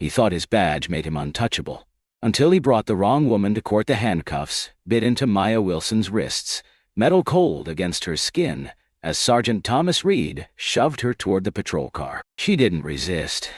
He thought his badge made him untouchable. Until he brought the wrong woman to court. The handcuffs bit into Maya Wilson's wrists, metal cold against her skin, as Sergeant Thomas Reed shoved her toward the patrol car. She didn't resist,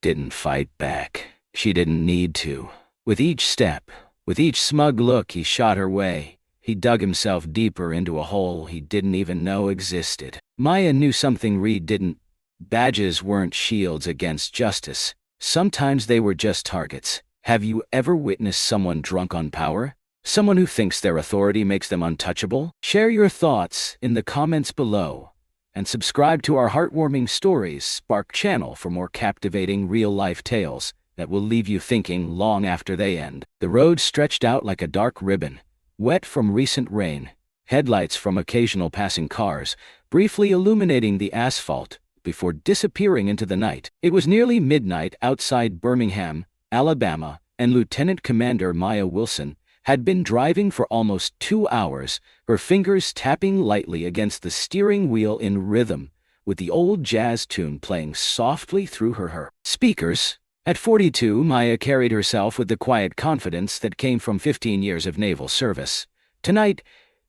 didn't fight back. She didn't need to. With each step, with each smug look he shot her way, he dug himself deeper into a hole he didn't even know existed. Maya knew something Reed didn't. Badges weren't shields against justice. Sometimes they were just targets. Have you ever witnessed someone drunk on power? Someone who thinks their authority makes them untouchable? Share your thoughts in the comments below, and subscribe to our Heartwarming Stories Spark channel for more captivating real-life tales that will leave you thinking long after they end. The road stretched out like a dark ribbon, wet from recent rain, headlights from occasional passing cars, briefly illuminating the asphalt before disappearing into the night. It was nearly midnight outside Birmingham, Alabama, and Lieutenant Commander Maya Wilson had been driving for almost 2 hours, her fingers tapping lightly against the steering wheel in rhythm, with the old jazz tune playing softly through her speakers. At 42, Maya carried herself with the quiet confidence that came from 15 years of naval service. Tonight,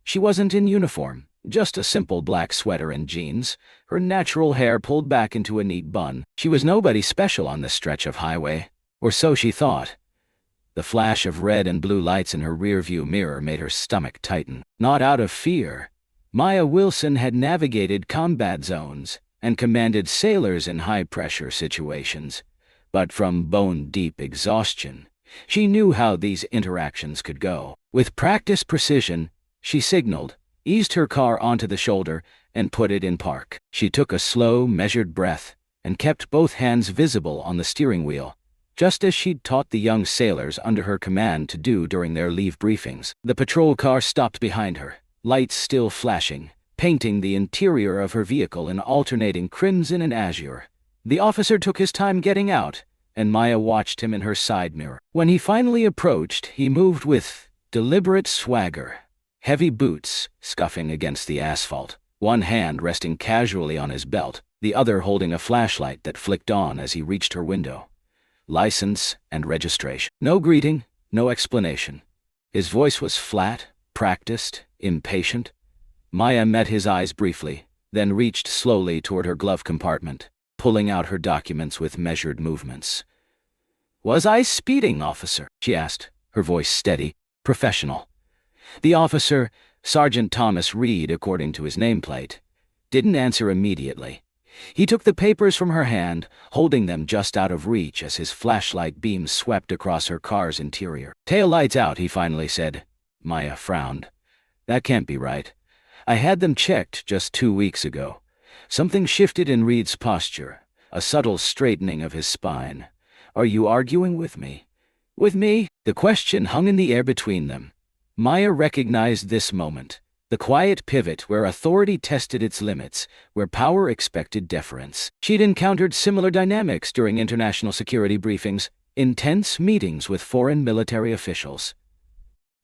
she wasn't in uniform, just a simple black sweater and jeans, her natural hair pulled back into a neat bun. She was nobody special on this stretch of highway, or so she thought. The flash of red and blue lights in her rearview mirror made her stomach tighten. Not out of fear. Maya Wilson had navigated combat zones and commanded sailors in high-pressure situations, but from bone-deep exhaustion. She knew how these interactions could go. With practiced precision, she signaled, eased her car onto the shoulder, and put it in park. She took a slow, measured breath and kept both hands visible on the steering wheel, just as she'd taught the young sailors under her command to do during their leave briefings. The patrol car stopped behind her, lights still flashing, painting the interior of her vehicle in alternating crimson and azure. The officer took his time getting out, and Maya watched him in her side mirror. When he finally approached, he moved with deliberate swagger, heavy boots scuffing against the asphalt, one hand resting casually on his belt, the other holding a flashlight that flicked on as he reached her window. License and registration. No greeting, no explanation. His voice was flat, practiced, impatient. Maya met his eyes briefly, then reached slowly toward her glove compartment, pulling out her documents with measured movements. "Was I speeding, officer?" she asked, her voice steady, professional. The officer, Sergeant Thomas Reed according to his nameplate, didn't answer immediately. He took the papers from her hand, holding them just out of reach as his flashlight beam swept across her car's interior. "Tail lights out," he finally said. Maya frowned. "That can't be right. I had them checked just 2 weeks ago." Something shifted in Reed's posture, a subtle straightening of his spine. "Are you arguing with me?" "With me?" The question hung in the air between them. Maya recognized this moment, the quiet pivot where authority tested its limits, where power expected deference. She'd encountered similar dynamics during international security briefings, intense meetings with foreign military officials.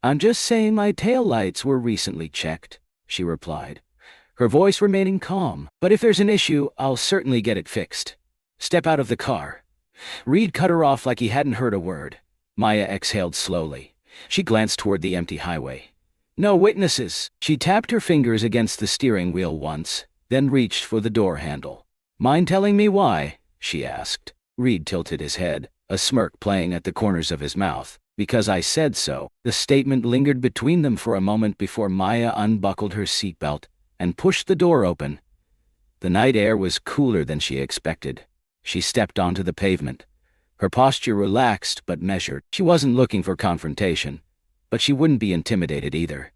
"I'm just saying my taillights were recently checked," she replied, her voice remaining calm. "But if there's an issue, I'll certainly get it fixed. Step out of the car." Reed cut her off like he hadn't heard a word. Maya exhaled slowly. She glanced toward the empty highway. "No witnesses." She tapped her fingers against the steering wheel once, then reached for the door handle. "Mind telling me why?" she asked. Reed tilted his head, a smirk playing at the corners of his mouth. "Because I said so." The statement lingered between them for a moment before Maya unbuckled her seatbelt and pushed the door open. The night air was cooler than she expected. She stepped onto the pavement. Her posture relaxed but measured. She wasn't looking for confrontation, but she wouldn't be intimidated either.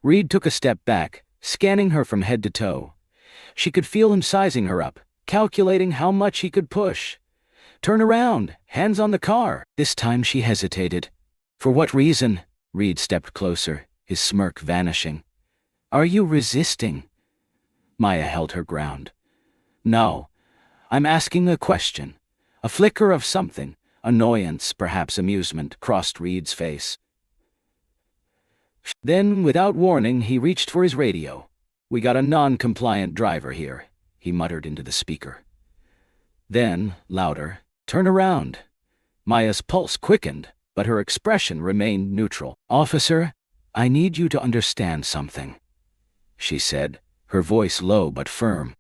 Reed took a step back, scanning her from head to toe. She could feel him sizing her up, calculating how much he could push. "Turn around, hands on the car." This time she hesitated. "For what reason?" Reed stepped closer, his smirk vanishing. "Are you resisting?" Maya held her ground. "No. I'm asking a question." A flicker of something, annoyance, perhaps amusement, crossed Reed's face. Then, without warning, he reached for his radio. "We got a non-compliant driver here," he muttered into the speaker. Then, louder, "Turn around." Maya's pulse quickened, but her expression remained neutral. "Officer, I need you to understand something," she said, her voice low but firm.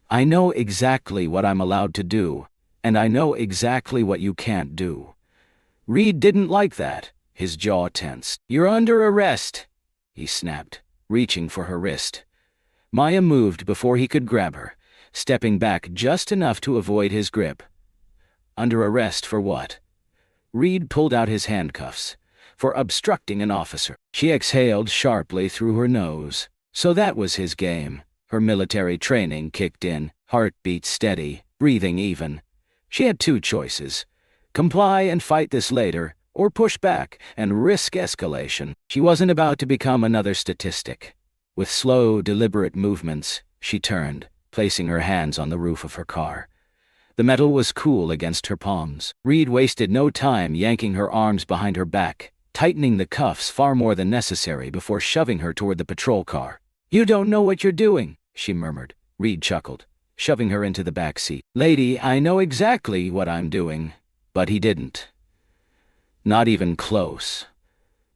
"I know exactly what I'm allowed to do, and I know exactly what you can't do." Reed didn't like that. His jaw tensed. "You're under arrest," he snapped, reaching for her wrist. Maya moved before he could grab her, stepping back just enough to avoid his grip. Under arrest for what? Reed pulled out his handcuffs. For obstructing an officer. She exhaled sharply through her nose. So that was his game. Her military training kicked in, heartbeat steady, breathing even. She had two choices: comply and fight this later, or push back and risk escalation. She wasn't about to become another statistic. With slow, deliberate movements, she turned, placing her hands on the roof of her car. The metal was cool against her palms. Reed wasted no time yanking her arms behind her back, tightening the cuffs far more than necessary before shoving her toward the patrol car. "You don't know what you're doing," she murmured. Reed chuckled, shoving her into the back seat. "Lady, I know exactly what I'm doing." But he didn't. Not even close.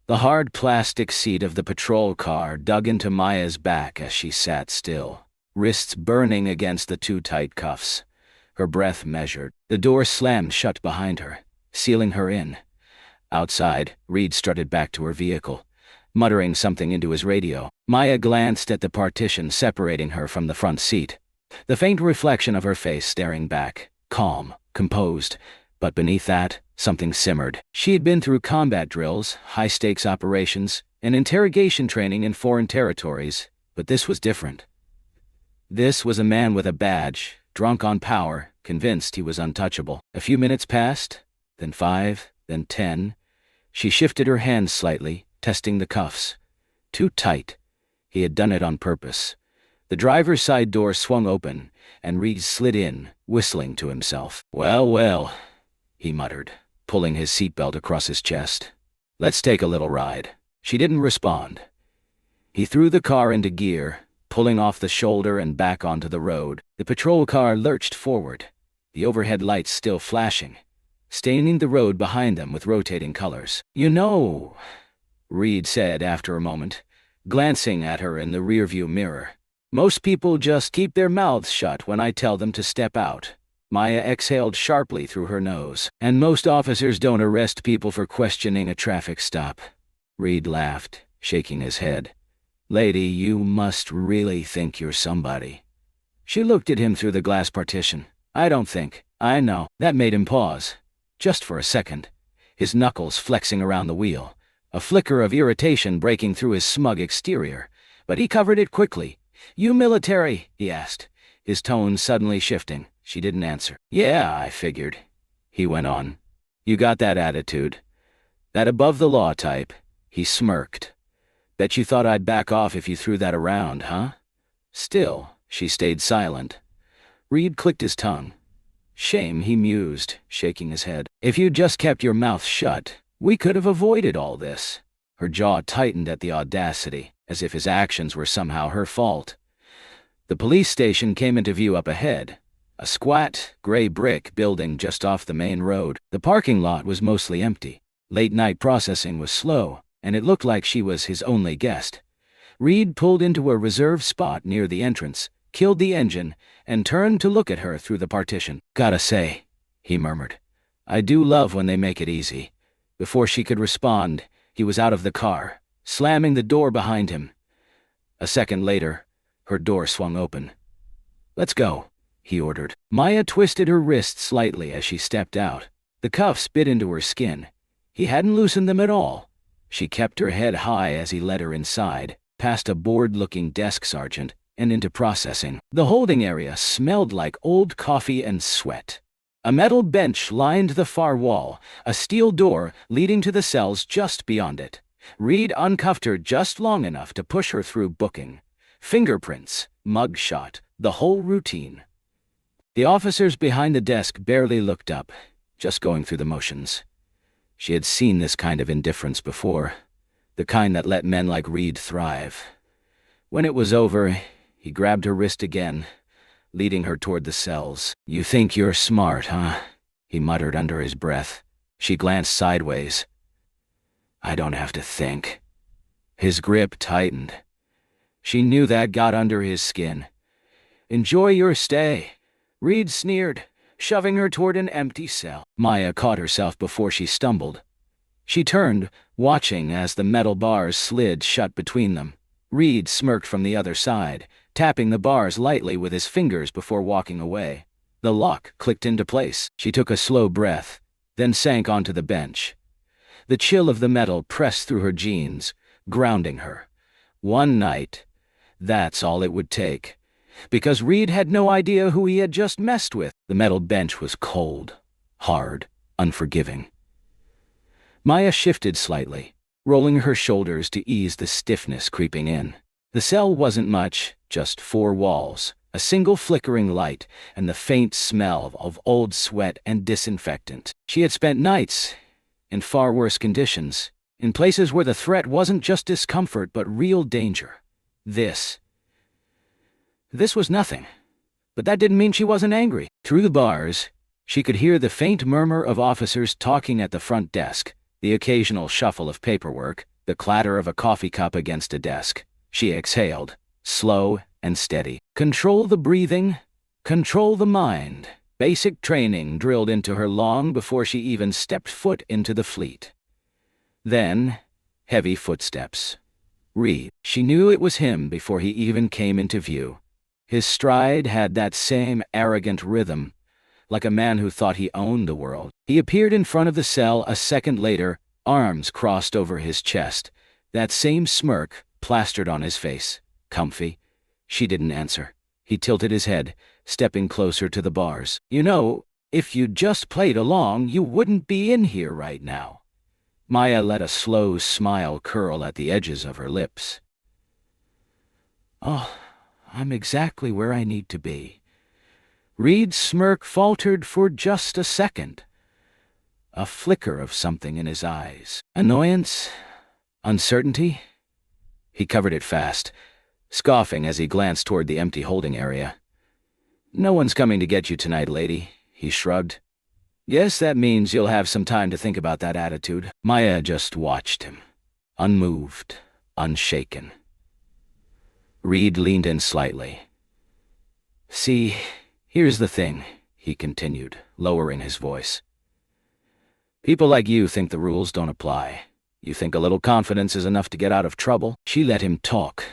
The hard plastic seat of the patrol car dug into Maya's back as she sat still, wrists burning against the too tight cuffs. Her breath measured. The door slammed shut behind her, sealing her in. Outside, Reed strutted back to her vehicle, muttering something into his radio. Maya glanced at the partition separating her from the front seat, the faint reflection of her face staring back, calm, composed, but beneath that, something simmered. She had been through combat drills, high-stakes operations, and interrogation training in foreign territories, but this was different. This was a man with a badge, drunk on power, convinced he was untouchable. A few minutes passed, then 5, then 10. She shifted her hands slightly, testing the cuffs. Too tight. He had done it on purpose. The driver's side door swung open, and Reed slid in, whistling to himself. "Well, well," he muttered, pulling his seatbelt across his chest. "Let's take a little ride." She didn't respond. He threw the car into gear, pulling off the shoulder and back onto the road. The patrol car lurched forward, the overhead lights still flashing, staining the road behind them with rotating colors. "You know," Reed said after a moment, glancing at her in the rearview mirror, "most people just keep their mouths shut when I tell them to step out." Maya exhaled sharply through her nose. "And most officers don't arrest people for questioning a traffic stop." Reed laughed, shaking his head. "Lady, you must really think you're somebody." She looked at him through the glass partition. "I don't think. I know." That made him pause. Just for a second, his knuckles flexing around the wheel, a flicker of irritation breaking through his smug exterior. But he covered it quickly. "You military?" he asked, his tone suddenly shifting. She didn't answer. "Yeah, I figured," he went on. "You got that attitude. That above-the-law type." He smirked. "Bet you thought I'd back off if you threw that around, huh?" Still, she stayed silent. Reed clicked his tongue. "Shame," he mused, shaking his head. "If you'd just kept your mouth shut, we could have avoided all this." Her jaw tightened at the audacity, as if his actions were somehow her fault. The police station came into view up ahead, a squat, gray brick building just off the main road. The parking lot was mostly empty. Late-night processing was slow, and it looked like she was his only guest. Reed pulled into a reserved spot near the entrance, killed the engine, and turned to look at her through the partition. "Gotta say," he murmured, "I do love when they make it easy." Before she could respond, he was out of the car, slamming the door behind him. A second later, her door swung open. "Let's go," he ordered. Maya twisted her wrist slightly as she stepped out. The cuffs bit into her skin. He hadn't loosened them at all. She kept her head high as he led her inside, past a bored-looking desk sergeant, and into processing. The holding area smelled like old coffee and sweat. A metal bench lined the far wall, a steel door leading to the cells just beyond it. Reed uncuffed her just long enough to push her through booking. Fingerprints, mugshot, the whole routine. The officers behind the desk barely looked up, just going through the motions. She had seen this kind of indifference before, the kind that let men like Reed thrive. When it was over, he grabbed her wrist again, leading her toward the cells. "You think you're smart, huh?" he muttered under his breath. She glanced sideways. I don't have to think. His grip tightened. She knew that got under his skin. Enjoy your stay, Reed sneered, shoving her toward an empty cell. Maya caught herself before she stumbled. She turned, watching as the metal bars slid shut between them. Reed smirked from the other side, tapping the bars lightly with his fingers before walking away. The lock clicked into place. She took a slow breath, then sank onto the bench. The chill of the metal pressed through her jeans, grounding her. One night, that's all it would take. Because Reed had no idea who he had just messed with. The metal bench was cold, hard, unforgiving. Maya shifted slightly, rolling her shoulders to ease the stiffness creeping in. The cell wasn't much, just 4 walls, a single flickering light, and the faint smell of old sweat and disinfectant. She had spent nights in far worse conditions, in places where the threat wasn't just discomfort but real danger. This was nothing. But that didn't mean she wasn't angry. Through the bars, she could hear the faint murmur of officers talking at the front desk, the occasional shuffle of paperwork, the clatter of a coffee cup against a desk. She exhaled, slow and steady. Control the breathing, control the mind. Basic training drilled into her long before she even stepped foot into the fleet. Then, heavy footsteps. Reed. She knew it was him before he even came into view. His stride had that same arrogant rhythm, like a man who thought he owned the world. He appeared in front of the cell a second later, arms crossed over his chest, that same smirk plastered on his face. Comfy? She didn't answer. He tilted his head, stepping closer to the bars. You know, if you'd just played along, you wouldn't be in here right now. Maya let a slow smile curl at the edges of her lips. Oh, I'm exactly where I need to be. Reed's smirk faltered for just a second. A flicker of something in his eyes. Annoyance? Uncertainty? He covered it fast, scoffing as he glanced toward the empty holding area. No one's coming to get you tonight, lady, he shrugged. Yes, that means you'll have some time to think about that attitude. Maya just watched him, unmoved, unshaken. Reed leaned in slightly. See, here's the thing, he continued, lowering his voice. People like you think the rules don't apply. You think a little confidence is enough to get out of trouble. She let him talk,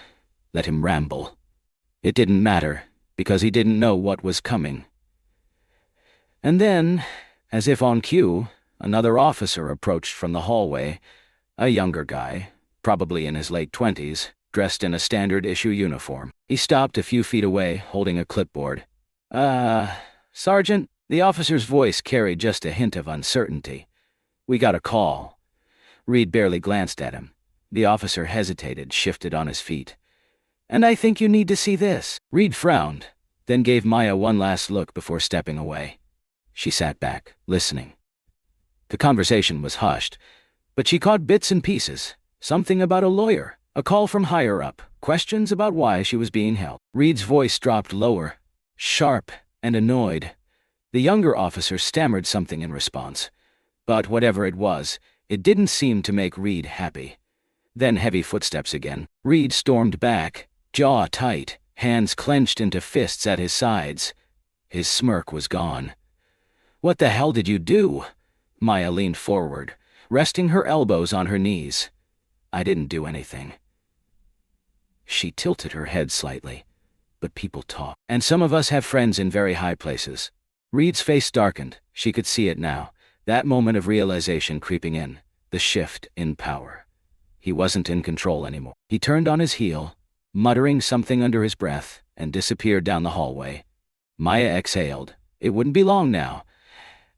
let him ramble. It didn't matter, because he didn't know what was coming. And then, as if on cue, another officer approached from the hallway, a younger guy, probably in his late 20s, dressed in a standard-issue uniform. He stopped a few feet away, holding a clipboard. Sergeant?" The officer's voice carried just a hint of uncertainty. "We got a call." Reed barely glanced at him. The officer hesitated, shifted on his feet. "And I think you need to see this." Reed frowned, then gave Maya one last look before stepping away. She sat back, listening. The conversation was hushed, but she caught bits and pieces. Something about a lawyer, a call from higher up, questions about why she was being held. Reed's voice dropped lower, sharp and annoyed. The younger officer stammered something in response. But whatever it was, it didn't seem to make Reed happy. Then heavy footsteps again. Reed stormed back, jaw tight, hands clenched into fists at his sides. His smirk was gone. "What the hell did you do?" Maya leaned forward, resting her elbows on her knees. "I didn't do anything." She tilted her head slightly. "But people talk. And some of us have friends in very high places." Reed's face darkened. She could see it now. That moment of realization creeping in. The shift in power. He wasn't in control anymore. He turned on his heel, muttering something under his breath, and disappeared down the hallway. Maya exhaled. It wouldn't be long now.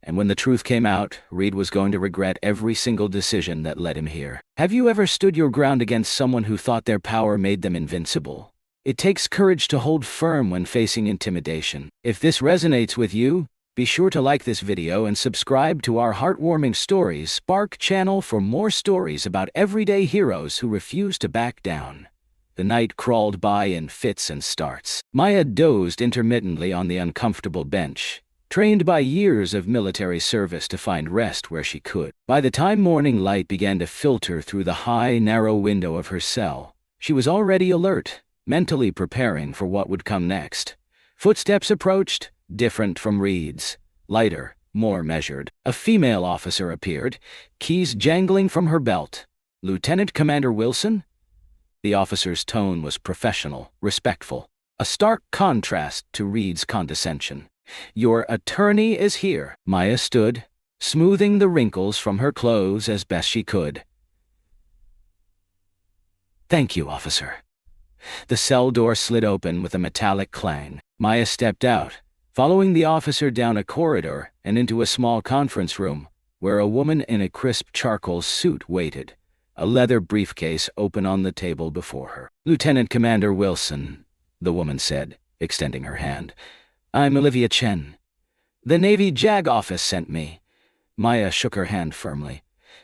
And when the truth came out, Reed was going to regret every single decision that led him here. Have you ever stood your ground against someone who thought their power made them invincible? It takes courage to hold firm when facing intimidation. If this resonates with you, be sure to like this video and subscribe to our Heartwarming Stories Spark channel for more stories about everyday heroes who refuse to back down. The night crawled by in fits and starts. Maya dozed intermittently on the uncomfortable bench, trained by years of military service to find rest where she could. By the time morning light began to filter through the high, narrow window of her cell, she was already alert, mentally preparing for what would come next. Footsteps approached, different from Reed's, lighter, more measured. A female officer appeared, keys jangling from her belt. "Lieutenant Commander Wilson?" The officer's tone was professional, respectful, a stark contrast to Reed's condescension. "Your attorney is here." Maya stood, smoothing the wrinkles from her clothes as best she could. "Thank you, officer." The cell door slid open with a metallic clang. Maya stepped out, following the officer down a corridor and into a small conference room, where a woman in a crisp charcoal suit waited, a leather briefcase open on the table before her. "Lieutenant Commander Wilson," the woman said, extending her hand. "I'm Olivia Chen. The Navy JAG office sent me." Maya shook her hand firmly.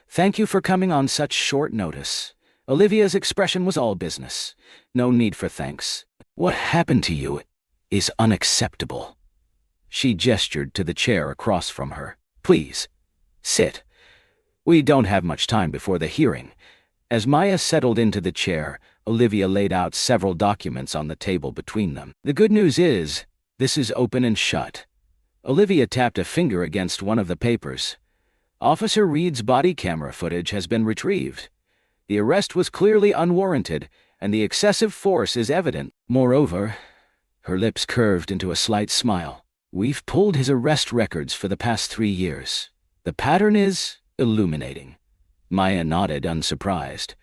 "Thank you for coming on such short notice." Olivia's expression was all business. "No need for thanks. What happened to you is unacceptable." She gestured to the chair across from her. "Please, sit. We don't have much time before the hearing." As Maya settled into the chair, Olivia laid out several documents on the table between them. "The good news is, this is open and shut." Olivia tapped a finger against one of the papers. "Officer Reed's body camera footage has been retrieved. The arrest was clearly unwarranted, and the excessive force is evident. Moreover," her lips curved into a slight smile, "we've pulled his arrest records for the past 3 years. The pattern is illuminating." Maya nodded, unsurprised.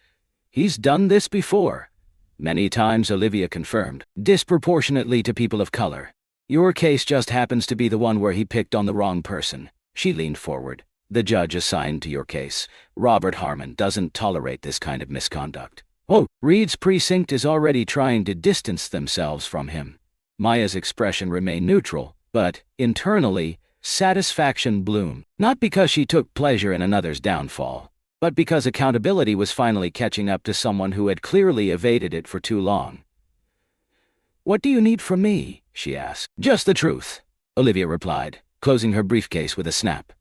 "He's done this before." "Many times," Olivia confirmed, "disproportionately to people of color. Your case just happens to be the one where he picked on the wrong person." She leaned forward. "The judge assigned to your case, Robert Harmon, doesn't tolerate this kind of misconduct." "Oh, Reed's precinct is already trying to distance themselves from him." Maya's expression remained neutral, but, internally, satisfaction bloomed. Not because she took pleasure in another's downfall, but because accountability was finally catching up to someone who had clearly evaded it for too long. "What do you need from me?" she asked. "Just the truth," Olivia replied, closing her briefcase with a snap.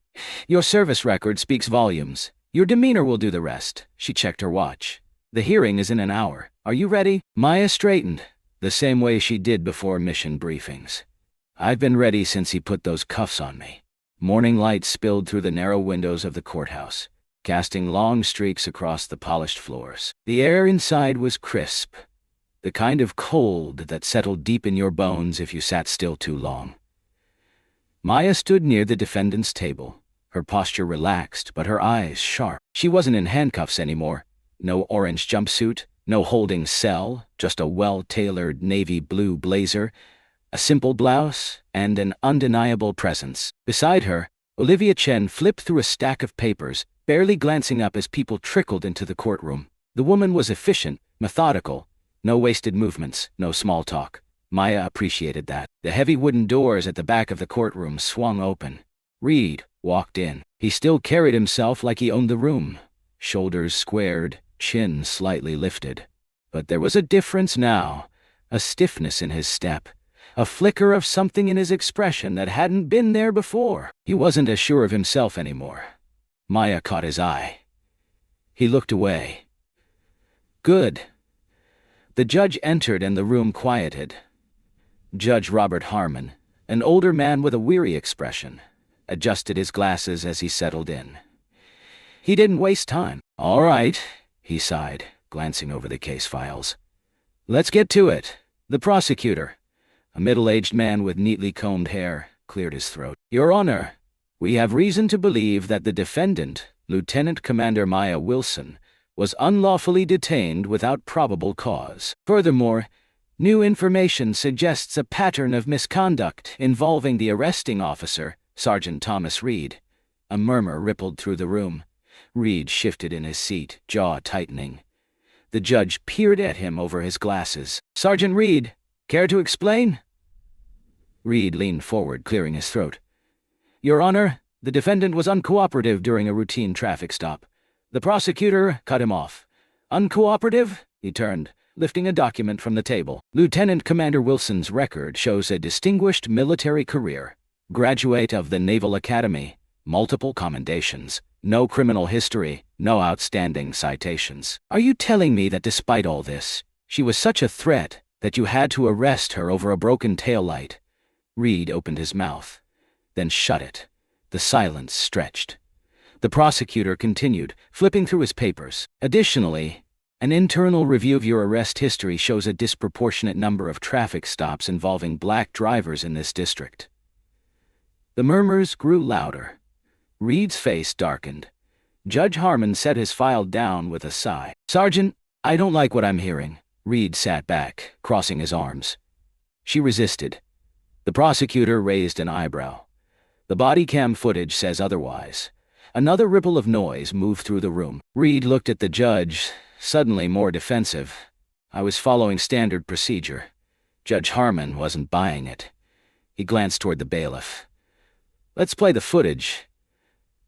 "Your service record speaks volumes. Your demeanor will do the rest." She checked her watch. "The hearing is in an hour. Are you ready?" Maya straightened, the same way she did before mission briefings. "I've been ready since he put those cuffs on me." Morning light spilled through the narrow windows of the courthouse, casting long streaks across the polished floors. The air inside was crisp, the kind of cold that settled deep in your bones if you sat still too long. Maya stood near the defendant's table, her posture relaxed but her eyes sharp. She wasn't in handcuffs anymore. No orange jumpsuit, no holding cell, just a well-tailored navy blue blazer, a simple blouse, and an undeniable presence. Beside her, Olivia Chen flipped through a stack of papers, barely glancing up as people trickled into the courtroom. The woman was efficient, methodical, no wasted movements, no small talk. Maya appreciated that. The heavy wooden doors at the back of the courtroom swung open. Reed walked in. He still carried himself like he owned the room, shoulders squared, chin slightly lifted. But there was a difference now, a stiffness in his step, a flicker of something in his expression that hadn't been there before. He wasn't as sure of himself anymore. Maya caught his eye. He looked away. "Good." The judge entered and the room quieted. Judge Robert Harmon, an older man with a weary expression, adjusted his glasses as he settled in. He didn't waste time. "All right," he sighed, glancing over the case files. "Let's get to it." The prosecutor, a middle-aged man with neatly combed hair, cleared his throat. "Your Honor, we have reason to believe that the defendant, Lieutenant Commander Maya Wilson, was unlawfully detained without probable cause. Furthermore, new information suggests a pattern of misconduct involving the arresting officer, Sergeant Thomas Reed." A murmur rippled through the room. Reed shifted in his seat, jaw tightening. The judge peered at him over his glasses. "Sergeant Reed, care to explain?" Reed leaned forward, clearing his throat. "Your Honor, the defendant was uncooperative during a routine traffic stop. The prosecutor cut him off." "Uncooperative?" He turned, lifting a document from the table. "Lieutenant Commander Wilson's record shows a distinguished military career. graduate of the Naval Academy, multiple commendations, no criminal history, no outstanding citations. Are you telling me that despite all this, she was such a threat that you had to arrest her over a broken taillight? Reed opened his mouth, then shut it. The silence stretched. The prosecutor continued, flipping through his papers. Additionally, an internal review of your arrest history shows a disproportionate number of traffic stops involving black drivers in this district. The murmurs grew louder. Reed's face darkened. Judge Harmon set his file down with a sigh. Sergeant, I don't like what I'm hearing. Reed sat back, crossing his arms. She resisted. The prosecutor raised an eyebrow. The body cam footage says otherwise. Another ripple of noise moved through the room. Reed looked at the judge, suddenly more defensive. I was following standard procedure. Judge Harmon wasn't buying it. He glanced toward the bailiff. Let's play the footage.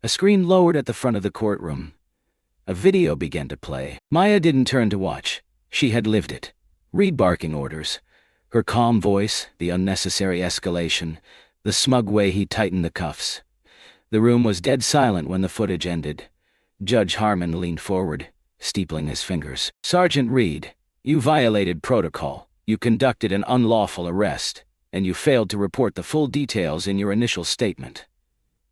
A screen lowered at the front of the courtroom. A video began to play. Maya didn't turn to watch. She had lived it. Reed barking orders. Her calm voice, the unnecessary escalation, the smug way he tightened the cuffs. The room was dead silent when the footage ended. Judge Harmon leaned forward, steepling his fingers. Sergeant Reed, you violated protocol. You conducted an unlawful arrest, and you failed to report the full details in your initial statement.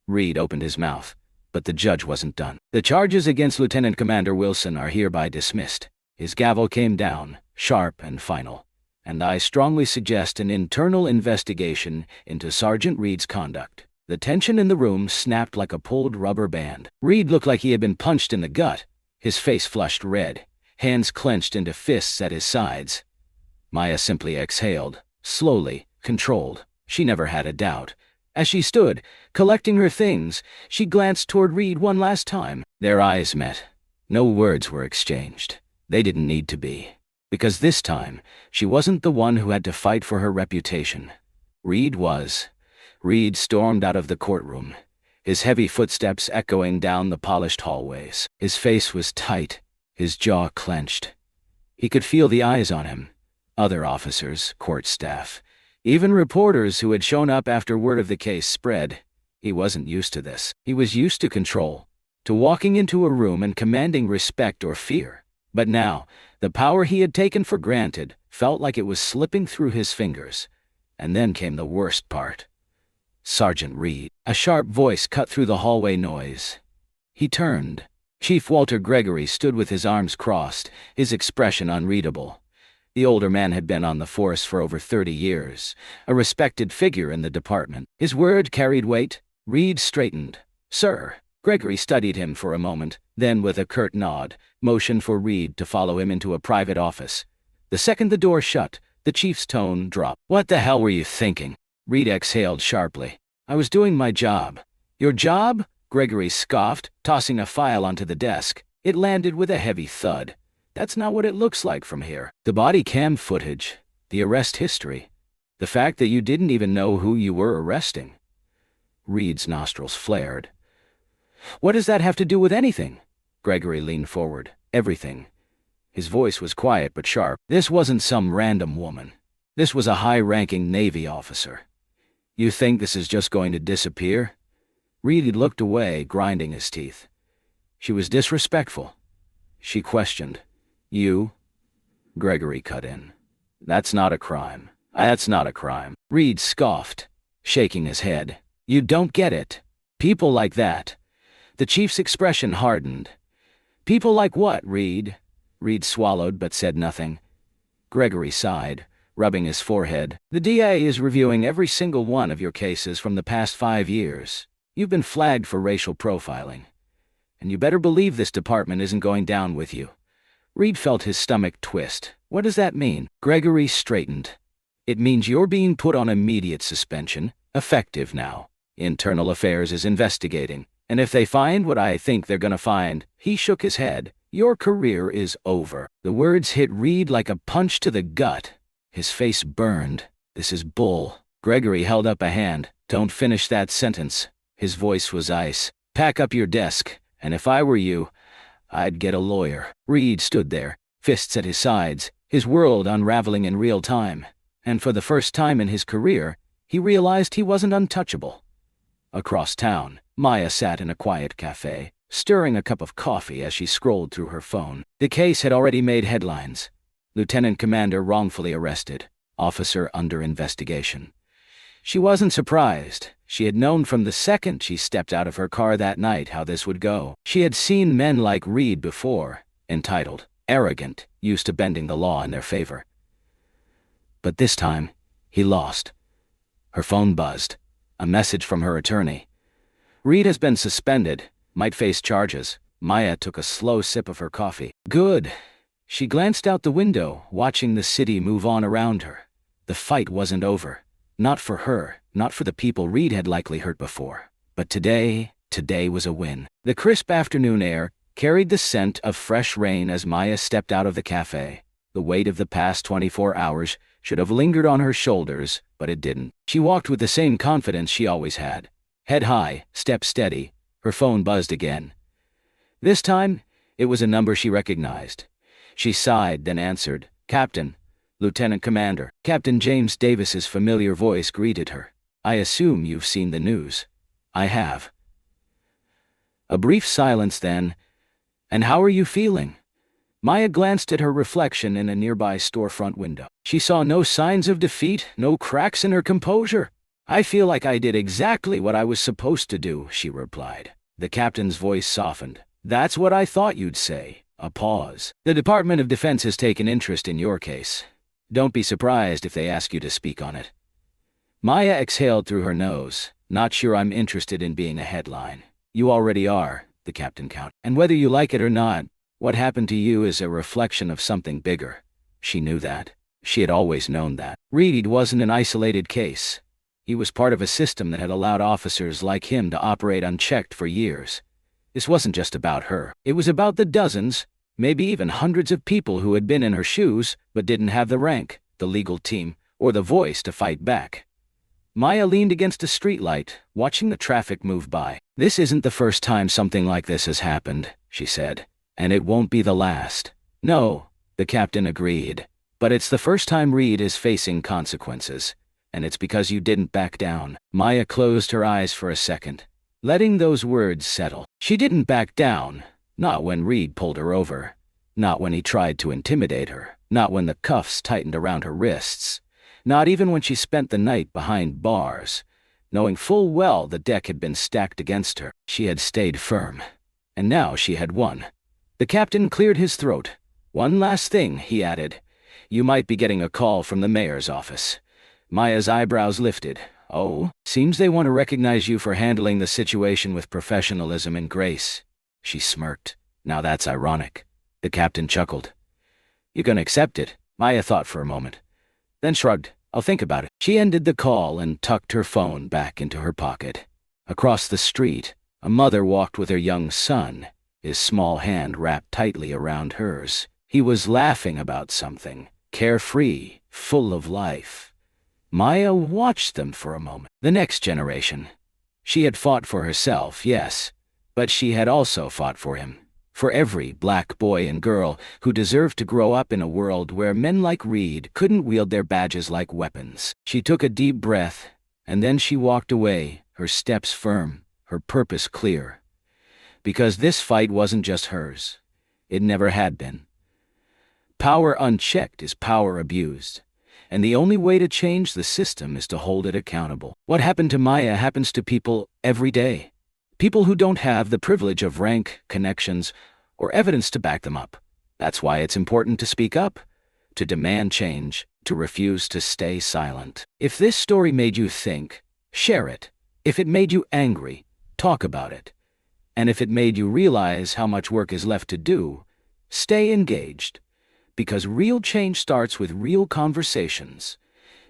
Reed opened his mouth, but the judge wasn't done. The charges against Lieutenant Commander Wilson are hereby dismissed. His gavel came down, sharp and final. And I strongly suggest an internal investigation into Sergeant Reed's conduct. The tension in the room snapped like a pulled rubber band. Reed looked like he had been punched in the gut. His face flushed red, hands clenched into fists at his sides. Maya simply exhaled, slowly, controlled. She never had a doubt. As she stood, collecting her things, she glanced toward Reed one last time. Their eyes met. No words were exchanged. They didn't need to be. Because this time, she wasn't the one who had to fight for her reputation. Reed was. Reed stormed out of the courtroom, his heavy footsteps echoing down the polished hallways. His face was tight, his jaw clenched. He could feel the eyes on him. Other officers, court staff, even reporters who had shown up after word of the case spread. He wasn't used to this. He was used to control, to walking into a room and commanding respect or fear. But now, the power he had taken for granted felt like it was slipping through his fingers. And then came the worst part. Sergeant Reed. A sharp voice cut through the hallway noise. He turned. Chief Walter Gregory stood with his arms crossed, his expression unreadable. The older man had been on the force for over 30 years, a respected figure in the department. His word carried weight. Reed straightened. Sir. Gregory studied him for a moment, then with a curt nod, motioned for Reed to follow him into a private office. The second the door shut, the chief's tone dropped. What the hell were you thinking? Reed exhaled sharply. I was doing my job. Your job? Gregory scoffed, tossing a file onto the desk. It landed with a heavy thud. That's not what it looks like from here. The body cam footage, the arrest history, the fact that you didn't even know who you were arresting. Reed's nostrils flared. What does that have to do with anything? Gregory leaned forward. Everything. His voice was quiet but sharp. This wasn't some random woman. This was a high-ranking Navy officer. You think this is just going to disappear? Reed looked away, grinding his teeth. She was disrespectful. She questioned. You? Gregory cut in. That's not a crime. That's not a crime. Reed scoffed, shaking his head. You don't get it. People like that. The chief's expression hardened. People like what, Reed? Reed swallowed but said nothing. Gregory sighed, rubbing his forehead. The DA is reviewing every single one of your cases from the past 5 years. You've been flagged for racial profiling. And you better believe this department isn't going down with you. Reed felt his stomach twist. What does that mean? Gregory straightened. It means you're being put on immediate suspension, effective now. Internal Affairs is investigating. And if they find what I think they're gonna find, he shook his head, your career is over. The words hit Reed like a punch to the gut. His face burned. This is bull. Gregory held up a hand. Don't finish that sentence. His voice was ice. Pack up your desk, and if I were you, I'd get a lawyer. Reed stood there, fists at his sides, his world unraveling in real time. And for the first time in his career, he realized he wasn't untouchable. Across town, Maya sat in a quiet cafe, stirring a cup of coffee as she scrolled through her phone. The case had already made headlines. Lieutenant Commander wrongfully arrested. Officer under investigation. She wasn't surprised. She had known from the second she stepped out of her car that night how this would go. She had seen men like Reed before, entitled, arrogant, used to bending the law in their favor. But this time, he lost. Her phone buzzed. A message from her attorney. Reed has been suspended, might face charges. Maya took a slow sip of her coffee. Good. She glanced out the window, watching the city move on around her. The fight wasn't over. Not for her, not for the people Reed had likely hurt before. But today was a win. The crisp afternoon air carried the scent of fresh rain as Maya stepped out of the cafe. The weight of the past 24 hours should have lingered on her shoulders, but it didn't. She walked with the same confidence she always had. Head high, step steady. Her phone buzzed again. This time, it was a number she recognized. She sighed, then answered. Captain. Lieutenant Commander. Captain James Davis's familiar voice greeted her. I assume you've seen the news. I have. A brief silence then. And how are you feeling? Maya glanced at her reflection in a nearby storefront window. She saw no signs of defeat, no cracks in her composure. I feel like I did exactly what I was supposed to do, she replied. The captain's voice softened. That's what I thought you'd say. A pause. The Department of Defense has taken interest in your case. Don't be surprised if they ask you to speak on it. Maya exhaled through her nose. Not sure I'm interested in being a headline. You already are, the captain countered. And whether you like it or not, what happened to you is a reflection of something bigger. She knew that. She had always known that. Reed wasn't an isolated case. He was part of a system that had allowed officers like him to operate unchecked for years. This wasn't just about her. It was about the dozens, maybe even hundreds of people who had been in her shoes but didn't have the rank, the legal team, or the voice to fight back. Maya leaned against a streetlight, watching the traffic move by. This isn't the first time something like this has happened, she said. And it won't be the last. No, the captain agreed. But it's the first time Reed is facing consequences. And it's because you didn't back down. Maya closed her eyes for a second, letting those words settle. She didn't back down. Not when Reed pulled her over. Not when he tried to intimidate her. Not when the cuffs tightened around her wrists. Not even when she spent the night behind bars, knowing full well the deck had been stacked against her. She had stayed firm. And now she had won. The captain cleared his throat. One last thing, he added. You might be getting a call from the mayor's office. Maya's eyebrows lifted. Oh, seems they want to recognize you for handling the situation with professionalism and grace. She smirked. Now that's ironic. The captain chuckled. You gonna accept it? Maya thought for a moment, then shrugged. I'll think about it. She ended the call and tucked her phone back into her pocket. Across the street, a mother walked with her young son, his small hand wrapped tightly around hers. He was laughing about something, carefree, full of life. Maya watched them for a moment. The next generation. She had fought for herself, yes, but she had also fought for him. For every black boy and girl who deserved to grow up in a world where men like Reed couldn't wield their badges like weapons. She took a deep breath, and then she walked away, her steps firm, her purpose clear. Because this fight wasn't just hers. It never had been. Power unchecked is power abused. And the only way to change the system is to hold it accountable. What happened to Maya happens to people every day. People who don't have the privilege of rank, connections, or evidence to back them up. That's why it's important to speak up, to demand change, to refuse to stay silent. If this story made you think, share it. If it made you angry, talk about it. And if it made you realize how much work is left to do, stay engaged. Because real change starts with real conversations.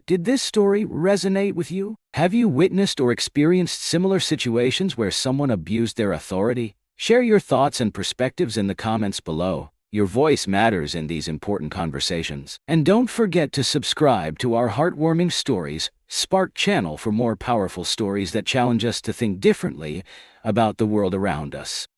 Did this story resonate with you? Have you witnessed or experienced similar situations where someone abused their authority? Share your thoughts and perspectives in the comments below. Your voice matters in these important conversations. And don't forget to subscribe to our Heartwarming Stories Spark channel for more powerful stories that challenge us to think differently about the world around us.